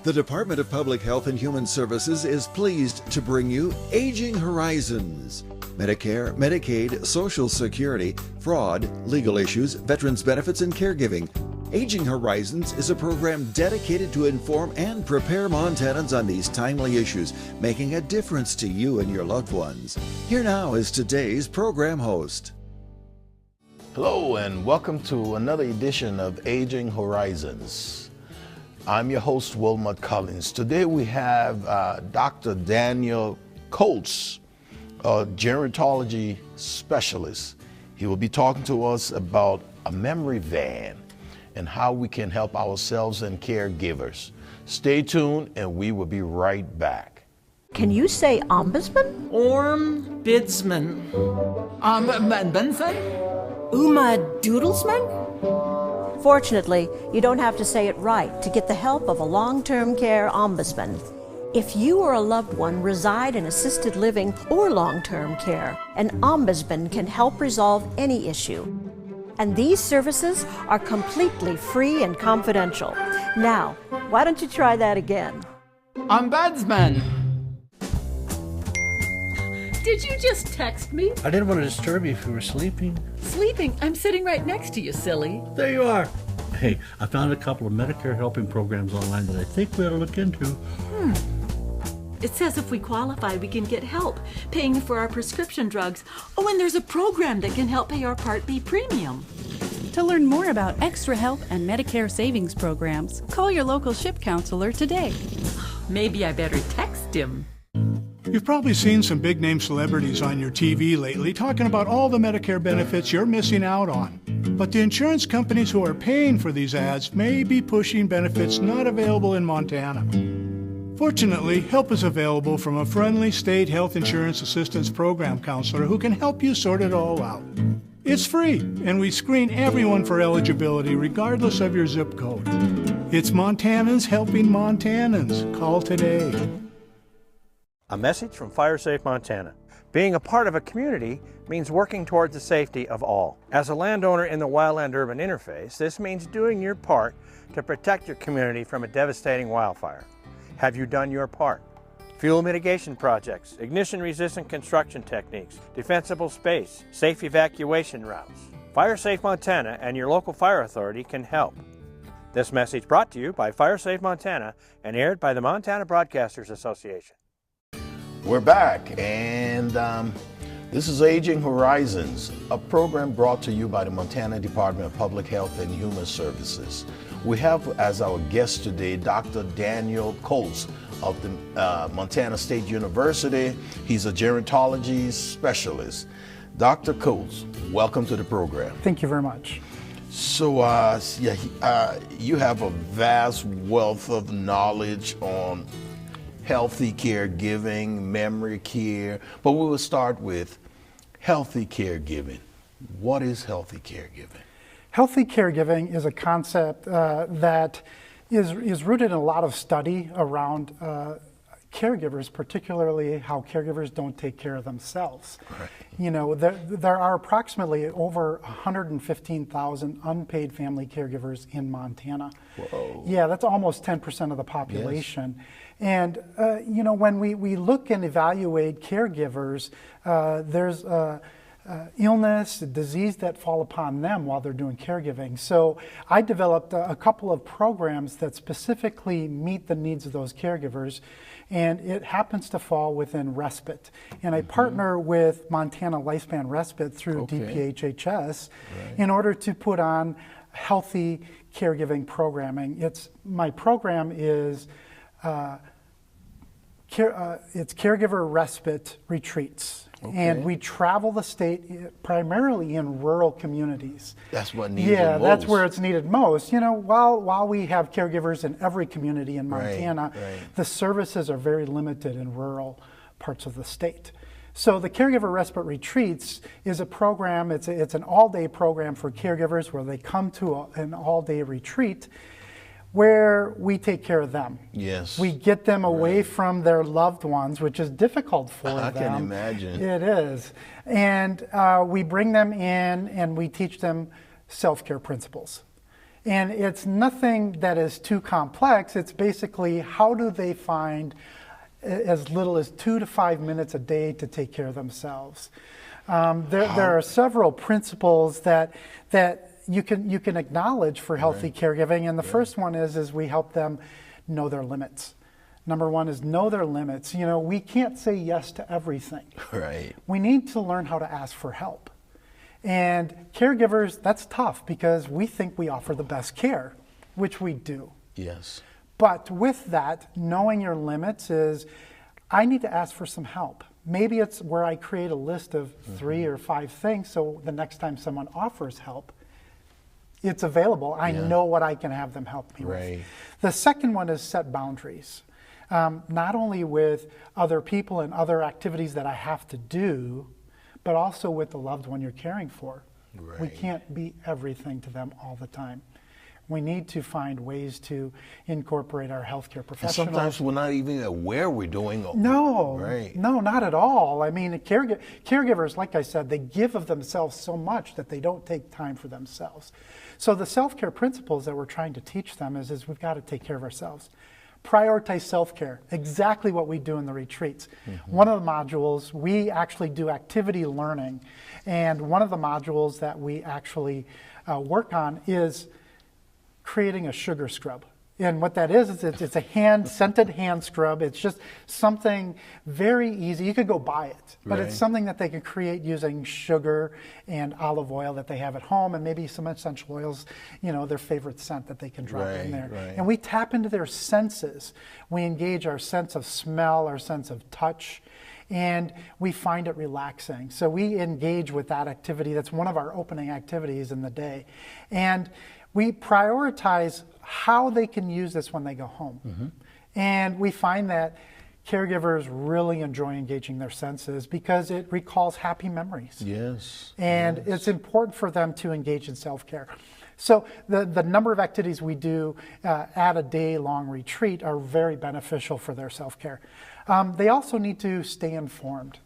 The Department of Public Health and Human Services is pleased to bring you Aging Horizons. Medicare, Medicaid, Social Security, fraud, legal issues, veterans benefits, and caregiving. Aging Horizons is a program dedicated to inform and prepare Montanans on these timely issues, making a difference to you and your loved ones. Here now is today's program host. Hello and welcome to another edition of Aging Horizons. I'm your host, Wilmot Collins. Today we have Dr. Daniel Coates, a gerontology specialist. He will be talking to us about a memory van and how we can help ourselves and caregivers. Stay tuned and we will be right back. Can you say ombudsman? Ombudsman. Ombudsman? Uma Doodlesman? Fortunately, you don't have to say it right to get the help of a long-term care ombudsman. If you or a loved one reside in assisted living or long-term care, an ombudsman can help resolve any issue. And these services are completely free and confidential. Now, why don't you try that again? Ombudsman. Did you just text me? I didn't want to disturb you if you were sleeping. Sleeping? I'm sitting right next to you, silly. There you are. Hey, I found a couple of Medicare helping programs online that I think we ought to look into. It says if we qualify, we can get help paying for our prescription drugs. Oh, and there's a program that can help pay our Part B premium. To learn more about extra help and Medicare savings programs, call your local SHIP counselor today. Maybe I better text him. You've probably seen some big-name celebrities on your TV lately talking about all the Medicare benefits you're missing out on. But the insurance companies who are paying for these ads may be pushing benefits not available in Montana. Fortunately, help is available from a friendly state health insurance assistance program counselor who can help you sort it all out. It's free, and we screen everyone for eligibility regardless of your zip code. It's Montanans helping Montanans. Call today. A message from FireSafe Montana. Being a part of a community means working towards the safety of all. As a landowner in the wildland-urban interface, this means doing your part to protect your community from a devastating wildfire. Have you done your part? Fuel mitigation projects, ignition-resistant construction techniques, defensible space, safe evacuation routes. FireSafe Montana and your local fire authority can help. This message brought to you by FireSafe Montana and aired by the Montana Broadcasters Association. We're back, and this is Aging Horizons, a program brought to you by the Montana Department of Public Health and Human Services. We have as our guest today Dr. Daniel Coates of the Montana State University. He's a gerontology specialist. Dr. Coates, welcome to the program. Thank you very much. So, you have a vast wealth of knowledge on healthy caregiving, memory care, but we will start with healthy caregiving. What is healthy caregiving? Healthy caregiving is a concept that is rooted in a lot of study around caregivers, particularly how caregivers don't take care of themselves. Right. You know, there are approximately over 115,000 unpaid family caregivers in Montana. Whoa. Yeah, that's almost 10% of the population. Yes. And, you know, when we look and evaluate caregivers, there's illness, disease that fall upon them while they're doing caregiving. So I developed a couple of programs that specifically meet the needs of those caregivers, and it happens to fall within Respite. And I partner with Montana Lifespan Respite through DPHHS in order to put on healthy caregiving programming. My program is it's caregiver respite retreats. And we travel the state primarily in rural communities. That's what needed most. Yeah, that's where it's needed most. You know, while we have caregivers in every community in Montana, the services are very limited in rural parts of the state. So the Caregiver Respite Retreats is a program, it's an all-day program for caregivers where they come to an all-day retreat where we take care of them. Yes. We get them away from their loved ones, which is difficult for them. I can imagine. It is. And we bring them in and we teach them self-care principles. And it's nothing that is too complex. It's basically how do they find as little as 2 to 5 minutes a day to take care of themselves. There are several principles that you can acknowledge for healthy caregiving, and the first one is we help them know their limits. Number one is know their limits. You know, we can't say yes to everything. Right. We need to learn how to ask for help. And caregivers, that's tough because we think we offer the best care, which we do. Yes. But with that, knowing your limits is, I need to ask for some help. Maybe it's where I create a list of 3 or 5 things, so the next time someone offers help, it's available. I know what I can have them help me with. The second one is set boundaries. Not only with other people and other activities that I have to do, but also with the loved one you're caring for. We can't be everything to them all the time. We need to find ways to incorporate our healthcare professionals. And sometimes we're not even aware we're doing it. No, no, not at all. I mean, caregivers, like I said, they give of themselves so much that they don't take time for themselves. So the self-care principles that we're trying to teach them is we've got to take care of ourselves. Prioritize self-care, exactly what we do in the retreats. One of the modules, we actually do activity learning, and one of the modules that we actually work on is creating a sugar scrub. And what that is it's a scented hand scrub. It's just something very easy. You could go buy it, but it's something that they can create using sugar and olive oil that they have at home, and maybe some essential oils, you know, their favorite scent that they can drop in there. And we tap into their senses. We engage our sense of smell, our sense of touch, and we find it relaxing. So we engage with that activity. That's one of our opening activities in the day. And we prioritize how they can use this when they go home. And we find that caregivers really enjoy engaging their senses because it recalls happy memories. And it's important for them to engage in self-care. So the number of activities we do at a day-long retreat are very beneficial for their self-care. They also need to stay informed.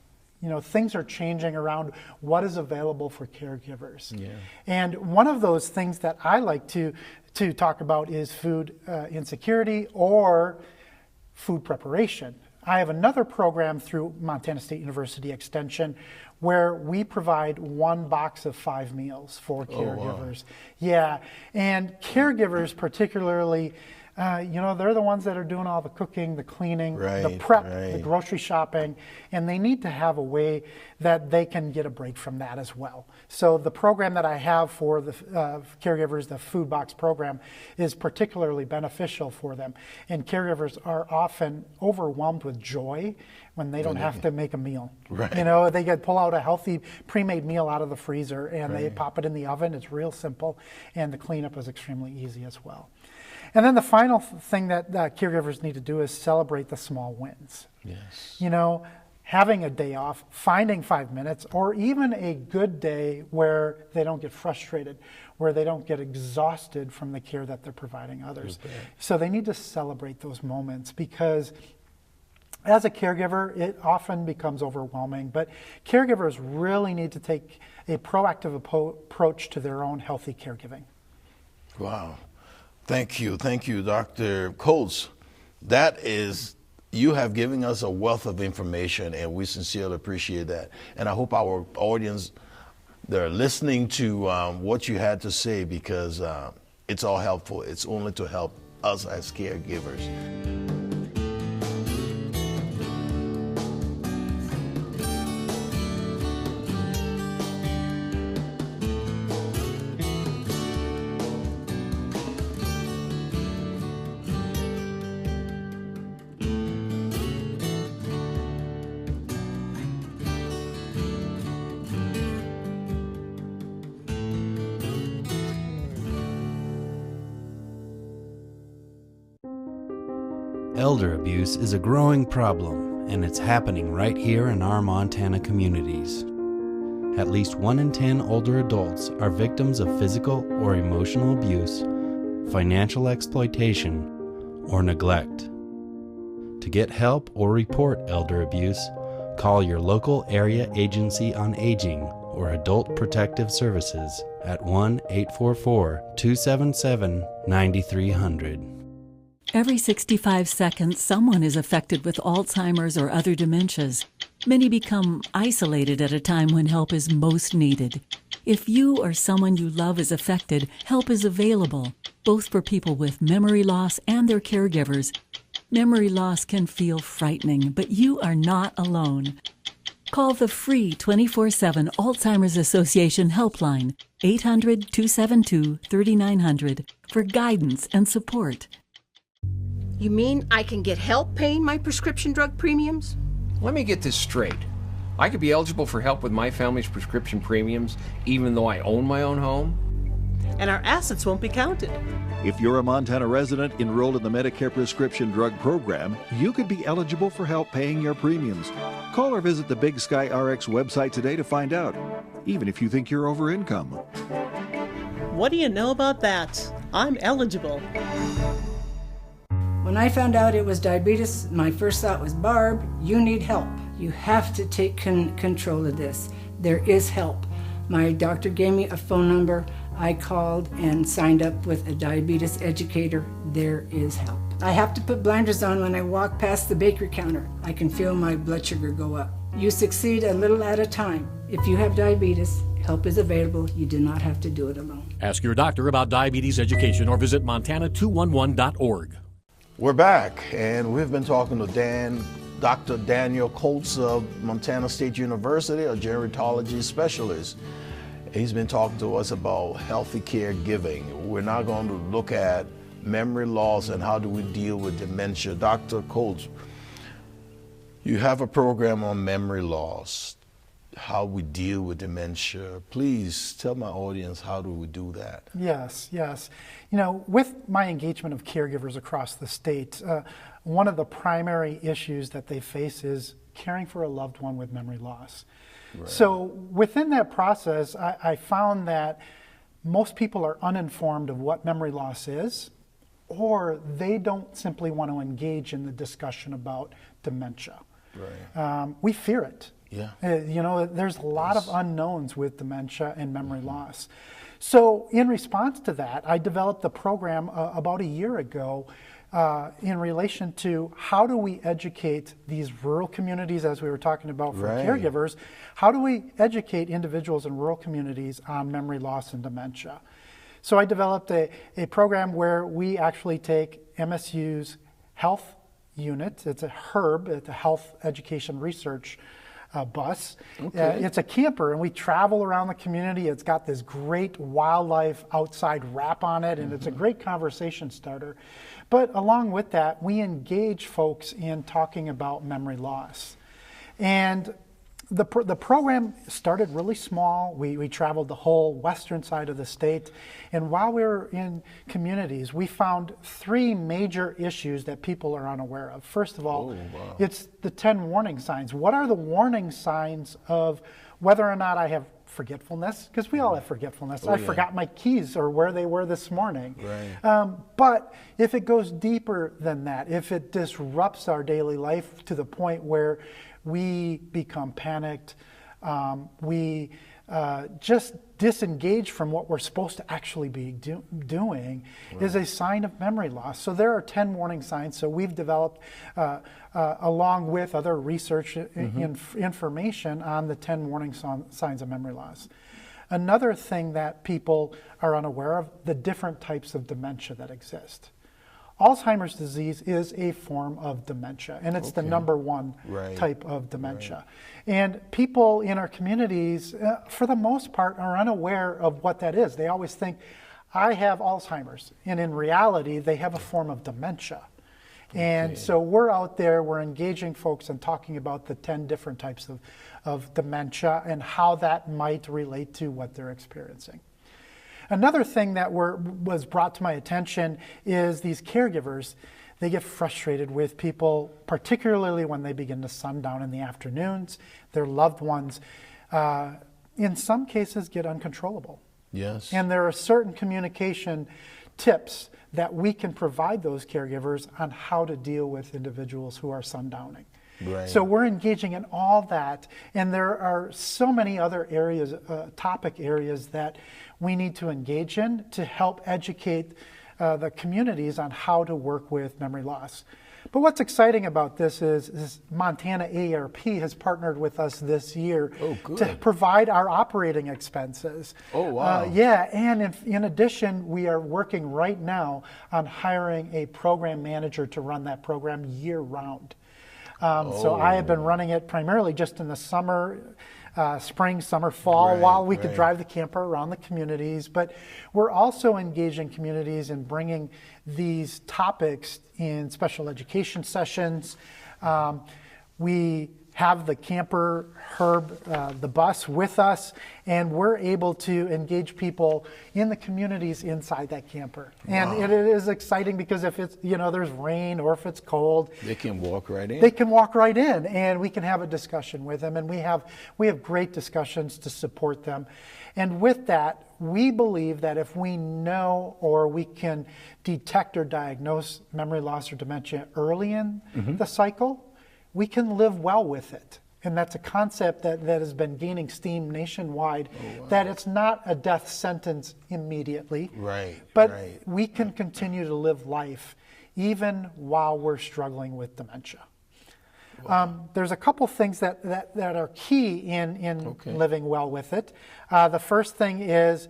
You know, things are changing around what is available for caregivers. And one of those things that I like to talk about is food insecurity or food preparation. I have another program through Montana State University Extension where we provide 1 box of 5 meals for caregivers. And caregivers particularly, you know, they're the ones that are doing all the cooking, the cleaning, the prep, the grocery shopping, and they need to have a way that they can get a break from that as well. So the program that I have for the caregivers, the food box program, is particularly beneficial for them. And caregivers are often overwhelmed with joy when they don't have to make a meal. You know, they pull out a healthy pre-made meal out of the freezer and they pop it in the oven. It's real simple, and the cleanup is extremely easy as well. And then the final thing that caregivers need to do is celebrate the small wins. You know, having a day off, finding 5 minutes, or even a good day where they don't get frustrated, where they don't get exhausted from the care that they're providing others. So they need to celebrate those moments because as a caregiver, it often becomes overwhelming, but caregivers really need to take a proactive approach to their own healthy caregiving. Wow. Thank you, Dr. Coates. You have given us a wealth of information, and we sincerely appreciate that. And I hope our audience, they're listening to what you had to say because it's all helpful. It's only to help us as caregivers. Elder abuse is a growing problem, and it's happening right here in our Montana communities. At least 1 in 10 older adults are victims of physical or emotional abuse, financial exploitation, or neglect. To get help or report elder abuse, call your local area agency on aging or Adult Protective Services at 1-844-277-9300. Every 65 seconds, someone is affected with Alzheimer's or other dementias. Many become isolated at a time when help is most needed. If you or someone you love is affected, help is available, both for people with memory loss and their caregivers. Memory loss can feel frightening, but you are not alone. Call the free 24/7 Alzheimer's Association helpline, 800-272-3900, for guidance and support. You mean I can get help paying my prescription drug premiums? Let me get this straight. I could be eligible for help with my family's prescription premiums even though I own my own home? And our assets won't be counted. If you're a Montana resident enrolled in the Medicare prescription drug program, you could be eligible for help paying your premiums. Call or visit the Big Sky RX website today to find out, even if you think you're over income. What do you know about that? I'm eligible. When I found out it was diabetes, my first thought was, Barb, you need help. You have to take control of this. There is help. My doctor gave me a phone number. I called and signed up with a diabetes educator. There is help. I have to put blinders on when I walk past the bakery counter. I can feel my blood sugar go up. You succeed a little at a time. If you have diabetes, help is available. You do not have to do it alone. Ask your doctor about diabetes education or visit montana211.org. We're back, and we've been talking to Dr. Daniel Colts of Montana State University, a gerontology specialist. He's been talking to us about healthy caregiving. We're now going to look at memory loss and how do we deal with dementia. Dr. Colts, you have a program on memory loss, how we deal with dementia. Please tell my audience, how do we do that? Yes. You know, with my engagement of caregivers across the state, one of the primary issues that they face is caring for a loved one with memory loss. Right. So within that process, I found that most people are uninformed of what memory loss is, or they don't simply want to engage in the discussion about dementia. Right. We fear it. Yeah. You know, there's a lot of unknowns with dementia and memory loss. So in response to that, I developed a program about a year ago in relation to how do we educate these rural communities, as we were talking about for caregivers, how do we educate individuals in rural communities on memory loss and dementia? So I developed a program where we actually take MSU's health unit, it's a HERB, it's a Health Education Research bus. Okay. It's a camper, and we travel around the community. It's got this great wildlife outside wrap on it, and it's a great conversation starter. But along with that, we engage folks in talking about memory loss. And the program started really small. We traveled the whole western side of the state. And while we were in communities, we found 3 major issues that people are unaware of. First of all, it's the 10 warning signs. What are the warning signs of whether or not I have forgetfulness? Because we all have forgetfulness. I forgot my keys or where they were this morning. Right. But if it goes deeper than that, if it disrupts our daily life to the point where we become panicked, we just disengage from what we're supposed to actually be doing, is a sign of memory loss. So there are 10 warning signs. So we've developed, along with other research information on the 10 warning signs of memory loss. Another thing that people are unaware of, the different types of dementia that exist. Alzheimer's disease is a form of dementia, and it's the number 1 type of dementia. And people in our communities, for the most part, are unaware of what that is. They always think, I have Alzheimer's, and in reality, they have a form of dementia. And so we're out there, we're engaging folks and talking about the 10 different types of dementia and how that might relate to what they're experiencing. Another thing that was brought to my attention is these caregivers, they get frustrated with people, particularly when they begin to sundown in the afternoons. Their loved ones, in some cases, get uncontrollable. Yes. And there are certain communication tips that we can provide those caregivers on how to deal with individuals who are sundowning. Right. So we're engaging in all that, and there are so many other areas, topic areas that we need to engage in to help educate the communities on how to work with memory loss. But what's exciting about this is Montana AARP has partnered with us this year to provide our operating expenses. Oh, wow. Yeah, and in addition, we are working right now on hiring a program manager to run that program year-round. So I have been running it primarily just in the summer, spring, summer, fall, while we could drive the camper around the communities. But we're also engaging communities in bringing these topics in special education sessions. We have the camper, Herb, the bus with us, and we're able to engage people in the communities inside that camper. And it is exciting because if it's, there's rain or if it's cold, they can walk right in. They can walk right in, and we can have a discussion with them, and we have great discussions to support them. And with that, we believe that if we know or we can detect or diagnose memory loss or dementia early in the cycle, we can live well with it. And that's a concept that has been gaining steam nationwide, that it's not a death sentence immediately, but we can continue to live life even while we're struggling with dementia. There's a couple things that are key in living well with it. The first thing is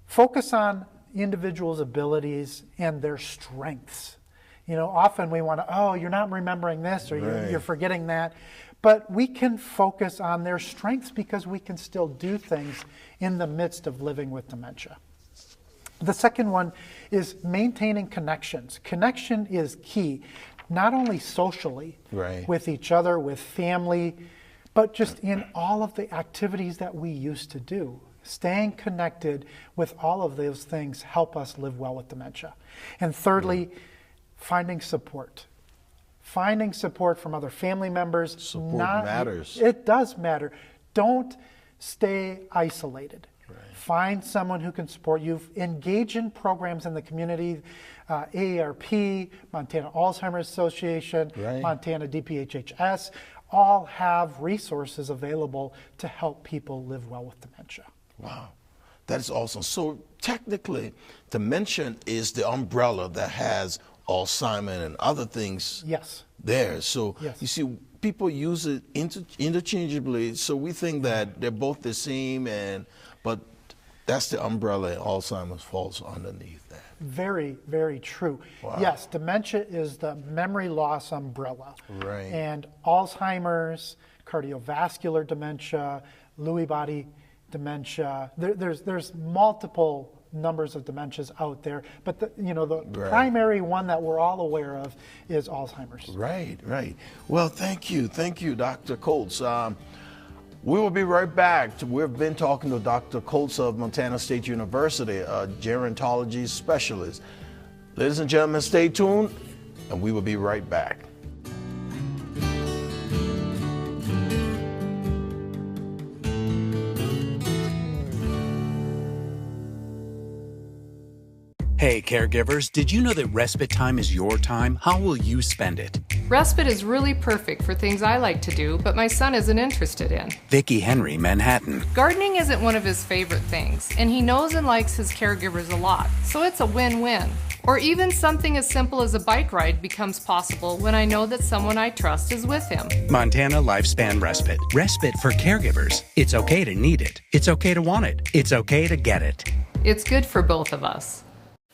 focus on individuals' abilities and their strengths. Often we want to, you're not remembering this or you're forgetting that. But we can focus on their strengths because we can still do things in the midst of living with dementia. The second one is maintaining connections. Connection is key, not only socially with each other, with family, but just in all of the activities that we used to do. Staying connected with all of those things help us live well with dementia. And thirdly, finding support. Finding support from other family members. Support matters. It does matter. Don't stay isolated. Find someone who can support you. Engage in programs in the community. AARP, Montana Alzheimer's Association, Montana DPHHS, all have resources available to help people live well with dementia. Wow, that is awesome. So technically, dementia is the umbrella that has Alzheimer's and other things there. So you see, people use it interchangeably, so we think that they're both the same, but that's the umbrella, and Alzheimer's falls underneath that. Very, very true. Wow. Yes, dementia is the memory loss umbrella. And Alzheimer's, cardiovascular dementia, Lewy body dementia, there's multiple numbers of dementias out there, but the primary one that we're all aware of is Alzheimer's. Right. Well, thank you, Dr. Colts. We will be right back. We've been talking to Dr. Colts of Montana State University, a gerontology specialist. Ladies and gentlemen, stay tuned, and we will be right back. Hey, caregivers, did you know that respite time is your time? How will you spend it? Respite is really perfect for things I like to do, but my son isn't interested in. Vicki Henry, Manhattan. Gardening isn't one of his favorite things, and he knows and likes his caregivers a lot, so it's a win-win. Or even something as simple as a bike ride becomes possible when I know that someone I trust is with him. Montana Lifespan Respite. Respite for caregivers. It's okay to need it. It's okay to want it. It's okay to get it. It's good for both of us.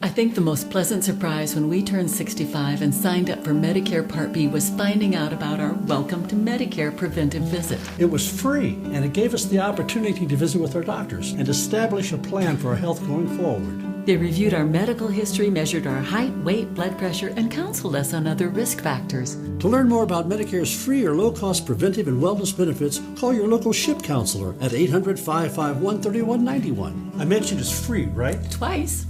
I think the most pleasant surprise when we turned 65 and signed up for Medicare Part B was finding out about our Welcome to Medicare preventive visit. It was free, and it gave us the opportunity to visit with our doctors and establish a plan for our health going forward. They reviewed our medical history, measured our height, weight, blood pressure, and counseled us on other risk factors. To learn more about Medicare's free or low-cost preventive and wellness benefits, call your local SHIP counselor at 800-551-3191. I mentioned it's free, right? Twice.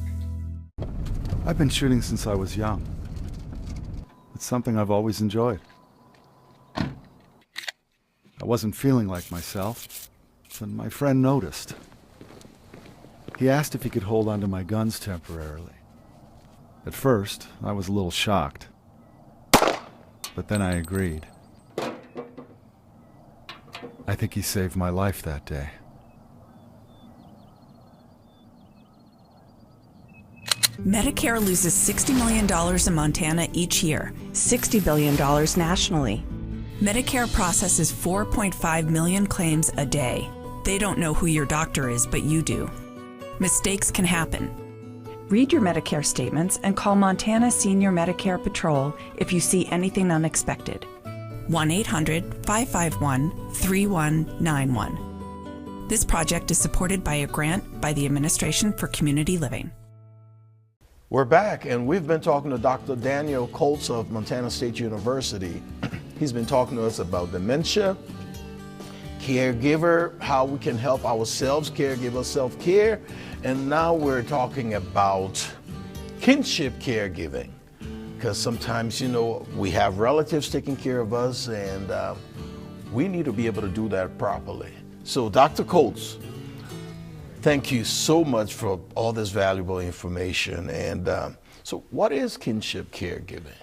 I've been shooting since I was young. It's something I've always enjoyed. I wasn't feeling like myself, when my friend noticed. He asked if he could hold onto my guns temporarily. At first, I was a little shocked, but then I agreed. I think he saved my life that day. Medicare loses $60 million in Montana each year, $60 billion nationally. Medicare processes 4.5 million claims a day. They don't know who your doctor is, but you do. Mistakes can happen. Read your Medicare statements and call Montana Senior Medicare Patrol if you see anything unexpected. 1-800-551-3191. This project is supported by a grant by the Administration for Community Living. We're back, and we've been talking to Dr. Daniel Colts of Montana State University. He's been talking to us about dementia, caregiver, how we can help ourselves, caregiver self-care, and now we're talking about kinship caregiving. Because sometimes, we have relatives taking care of us, and we need to be able to do that properly. So, Dr. Colts, thank you so much for all this valuable information. And so what is kinship caregiving?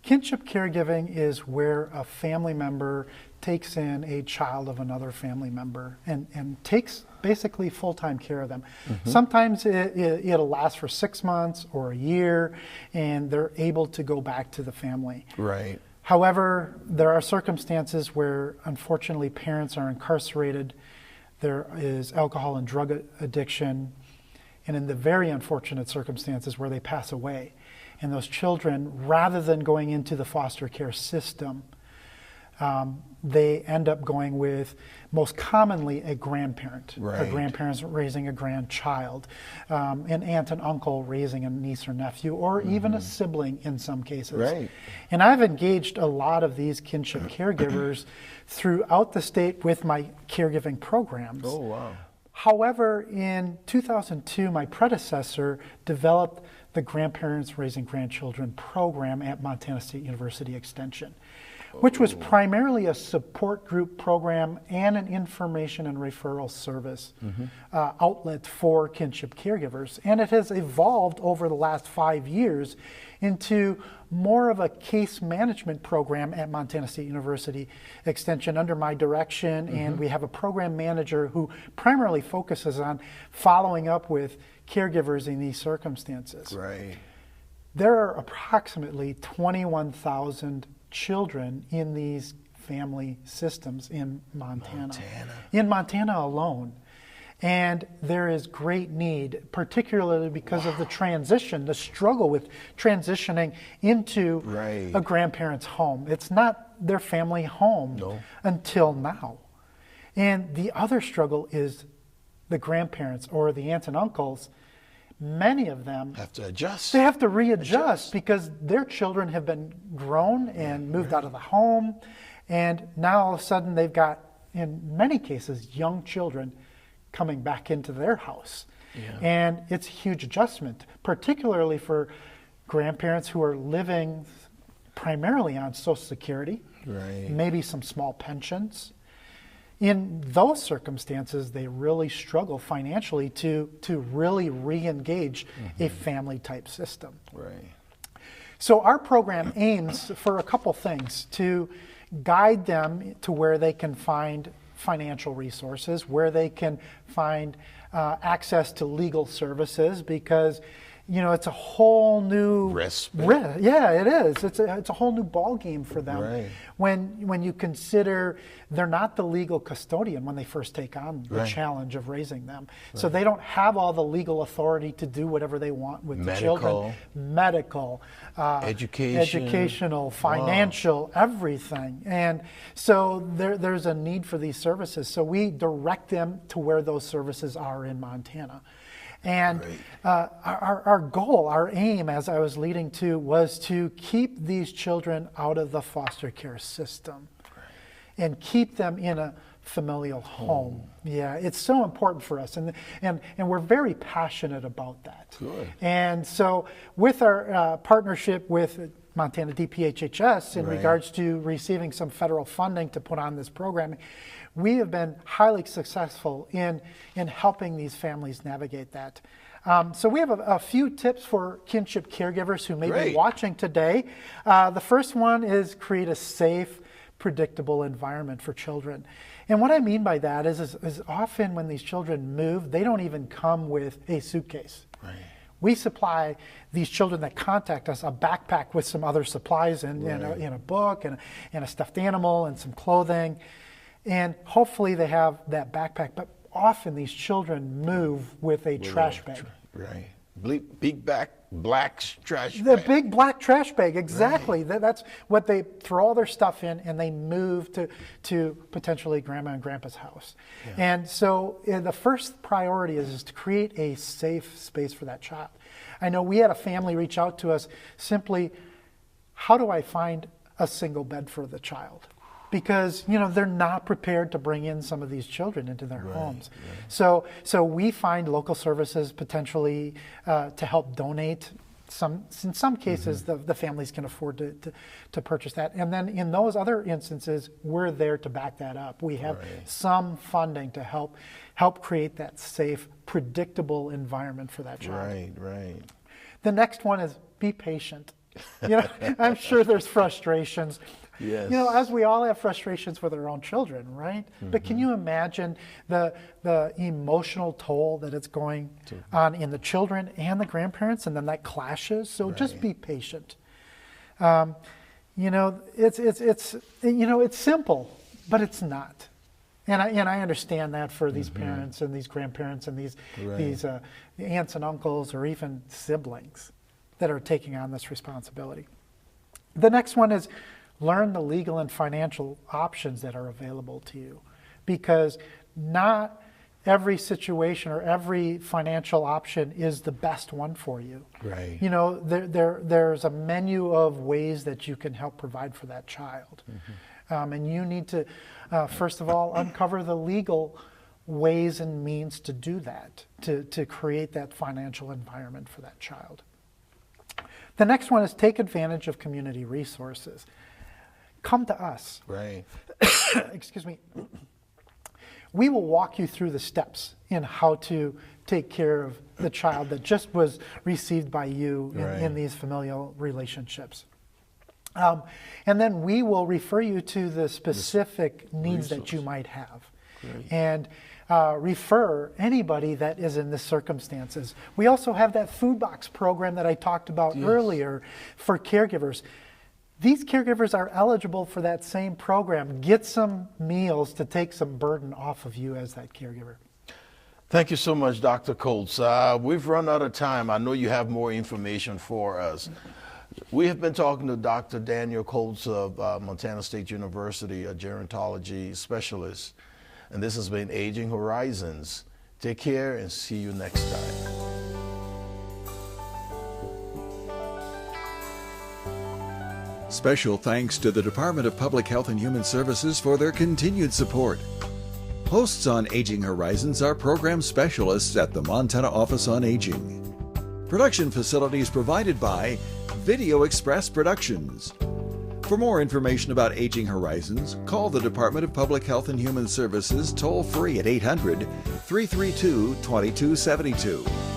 Kinship caregiving is where a family member takes in a child of another family member and takes basically full-time care of them. Mm-hmm. Sometimes it'll last for 6 months or a year, and they're able to go back to the family. Right. However, there are circumstances where, unfortunately, parents are incarcerated. There is alcohol and drug addiction, and in the very unfortunate circumstances where they pass away. And those children, rather than going into the foster care system, they end up going with, most commonly, a grandparent. Right. A grandparent's raising a grandchild, an aunt and uncle raising a niece or nephew, or even a sibling in some cases. Right. And I've engaged a lot of these kinship caregivers throughout the state with my caregiving programs. Oh, wow. However, in 2002, my predecessor developed the Grandparents Raising Grandchildren program at Montana State University Extension, which was primarily a support group program and an information and referral service outlet for kinship caregivers. And it has evolved over the last 5 years into more of a case management program at Montana State University Extension under my direction. And we have a program manager who primarily focuses on following up with caregivers in these circumstances. Right. There are approximately 21,000 children in these family systems in Montana. In Montana alone. And there is great need, particularly because of the transition, the struggle with transitioning into a grandparent's home. It's not their family home until now. And the other struggle is the grandparents or the aunts and uncles. Many of them have to adjust. They have to readjust because their children have been grown and moved out of the home. And now all of a sudden they've got, in many cases, young children coming back into their house. And it's a huge adjustment, particularly for grandparents who are living primarily on Social Security, maybe some small pensions. In those circumstances, they really struggle financially to really re-engage a family-type system. So our program aims for a couple things: to guide them to where they can find financial resources, where they can find access to legal services, because it's a whole new yeah, it is. It's a whole new ball game for them. When you consider they're not the legal custodian when they first take on the challenge of raising them, so they don't have all the legal authority to do whatever they want with the children. Medical, educational, financial, everything. And so there's a need for these services. So we direct them to where those services are in Montana. And our goal, our aim, as I was leading to, was to keep these children out of the foster care system and keep them in a familial home. Yeah, it's so important for us, and we're very passionate about that. Good. And so with our partnership with Montana DPHHS in regards to receiving some federal funding to put on this program, we have been highly successful in helping these families navigate that. So we have a few tips for kinship caregivers who may be watching today. The first one is create a safe, predictable environment for children. And what I mean by that is often when these children move, they don't even come with a suitcase. Right. We supply these children that contact us a backpack with some other supplies in a book and a stuffed animal and some clothing. And hopefully they have that backpack, but often these children move with a trash bag. Right. Big black trash bag. The big black trash bag, exactly. Right. That's what they throw all their stuff in, and they move to potentially grandma and grandpa's house. Yeah. And so the first priority is to create a safe space for that child. I know we had a family reach out to us simply, how do I find a single bed for the child? Because they're not prepared to bring in some of these children into their homes. Right. So we find local services potentially to help donate. In some cases, the families can afford to purchase that. And then in those other instances, we're there to back that up. We have some funding to help create that safe, predictable environment for that child. Right. The next one is be patient. I'm sure there's frustrations. Yes. As we all have frustrations with our own children, right? But can you imagine the emotional toll that it's going on in the children and the grandparents, and then that clashes? So just be patient. It's simple, but it's not. And I understand that for these parents and these grandparents and these aunts and uncles or even siblings that are taking on this responsibility. The next one is learn the legal and financial options that are available to you, because not every situation or every financial option is the best one for you. Right. There's a menu of ways that you can help provide for that child. And you need to, first of all, uncover the legal ways and means to do that, to create that financial environment for that child. The next one is take advantage of community resources. Come to us. Right. Excuse me. We will walk you through the steps in how to take care of the child that just was received by you in these familial relationships. And then we will refer you to the specific needs that you might have. Great. And refer anybody that is in the circumstances. We also have that food box program that I talked about earlier for caregivers. These caregivers are eligible for that same program. Get some meals to take some burden off of you as that caregiver. Thank you so much, Dr. Coates. We've run out of time. I know you have more information for us. We have been talking to Dr. Daniel Coates of Montana State University, a gerontology specialist. And this has been Aging Horizons. Take care and see you next time. Special thanks to the Department of Public Health and Human Services for their continued support. Hosts on Aging Horizons are program specialists at the Montana Office on Aging. Production facilities provided by Video Express Productions. For more information about Aging Horizons, call the Department of Public Health and Human Services toll-free at 800-332-2272.